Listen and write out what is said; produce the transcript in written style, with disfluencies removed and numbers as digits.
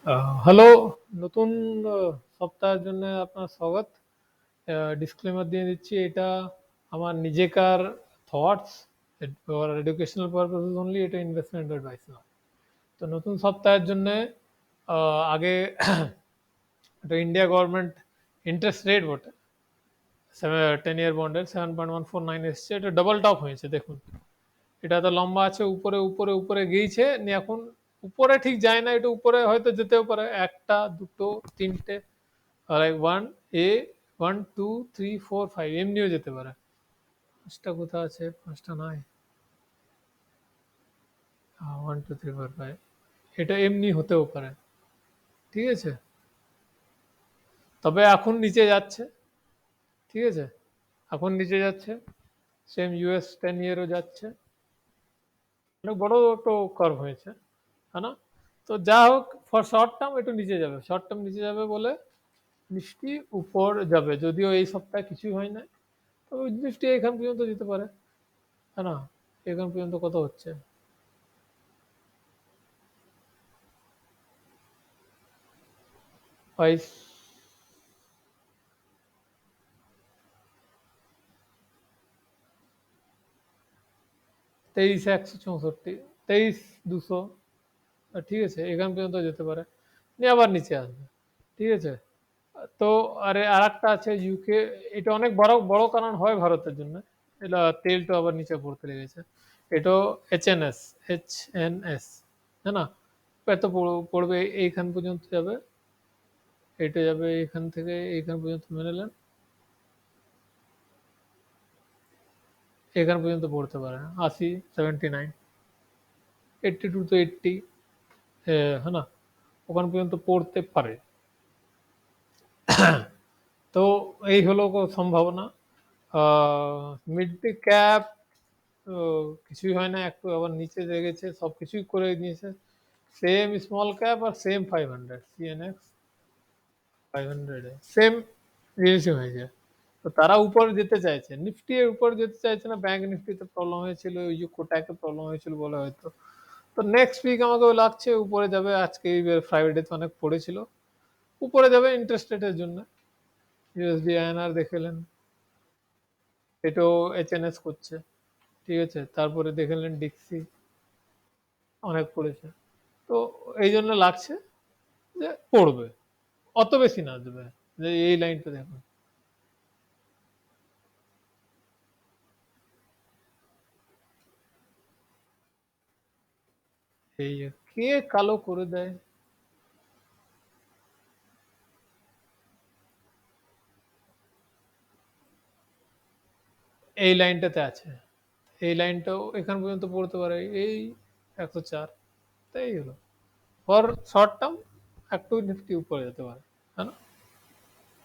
Hello, নতুন সপ্তাহের জন্য আপনার স্বাগত। ডিসক্লেমার দিয়ে দিচ্ছি, এটা আমার নিজেকার thoughts for educational purposes only, এটা ইনভেস্টমেন্ট অ্যাডভাইস নয়। তো নতুন সপ্তাহের জন্য আগে এটা ইন্ডিয়া গভর্নমেন্ট ইন্টারেস্ট রেট বটে, 10 ইয়ার বন্ডের 7.149 এসছে, এটা ডবল টপ হয়েছে দেখুন। এটা তো লম্বা আছে, উপরে উপরে উপরে গিয়েছে নিয়ে এখন উপরে ঠিক যায় না, এটা উপরে হয়তো যেতেও পারে, একটা দুটো তিনটে, লাইক ওয়ান এ 1 2 3 4 5 এমনিও যেতে পারে। পাঁচটা কোথা আছে, পাঁচটা নাই। 1 2 3 4 5, এটা এমনি হতেও পারে, ঠিক আছে। তবে এখন নিচে যাচ্ছে, ঠিক আছে, এখন নিচে যাচ্ছে। সেম ইউএস 10 ইয়ারও যাচ্ছে, অনেক বড় একটা কার্ভ হয়েছে, তাই না? তো যা হোক, ফর শর্ট টার্ম একটু নিচে যাবে, শর্ট টার্ম নিচে যাবে বলে নিফটি উপর যাবে, যদিও এই সপ্তাহে কিছুই হয় না। তবে নিফটি এখান পর্যন্ত যেতে পারে, তাই না? এখান পর্যন্ত কত হচ্ছে, 22, 164, 23 200, ঠিক আছে, এখান পর্যন্ত যেতে পারে, নিয়ে আবার নিচে আসবে, ঠিক আছে। তো আরে আর একটা আছে ইউকে, এটা অনেক বড় বড় কারণ হয় ভারতের জন্য, এটা তেলটা আবার নিচে পড়তে লেগেছে। এটাও এইচএনএস, এইচএনএস, হ্যাঁ না? এত পড়বে, এইখান পর্যন্ত যাবে, এটা যাবে এখান থেকে এইখান পর্যন্ত মেনে নেন, এখান পর্যন্ত পড়তে পারে 80, 79, 82 তো 80, হ্যাঁ না, ওখান পর্যন্ত পড়তে পারে। তো এই হলো সম্ভাবনা। মিড ক্যাপ কিছুই হয় না, একটু আবার নিচে লেগেছে, সব কিছুই করে নিয়েছে। সেম স্মল ক্যাপ আর সেম 500, সিএনএক্স 500 সেম জিনিসই হয়েছে। তো তারা উপরে যেতে চাইছে, নিফটি এর উপরে যেতে চাইছে না, ব্যাংক নিফটিতে প্রবলেম হয়েছিল, ওই যে কোটাকে প্রবলেম হয়েছিল বলে হয়তো। তো নেক্সট উইক আমাকে লাগছে উপরে যাবে, আজকে ফ্রাইডেতে অনেক পড়েছিল, উপরে যাবে ইন্টারেস্ট রেটের জন্য। ইউএসডি আইএনআর দেখলেন, এটাও এইচএনএস করছে, ঠিক আছে। তারপরে দেখলেন ডিক্সি অনেক পড়েছে। তো এই জন্য লাগছে যে পড়বে, অত বেশি না দেবে, যে এই লাইনটা দেখুন, এই যে কে কালো করে দেয়, এই লাইনটাতে আছে, এই লাইনটাও এখান পর্যন্ত পড়তে পারে, এই 104। তাই হলো ফর শর্ট টার্ম, একটু নিফটি উপরে যেতে পারে, তাই না?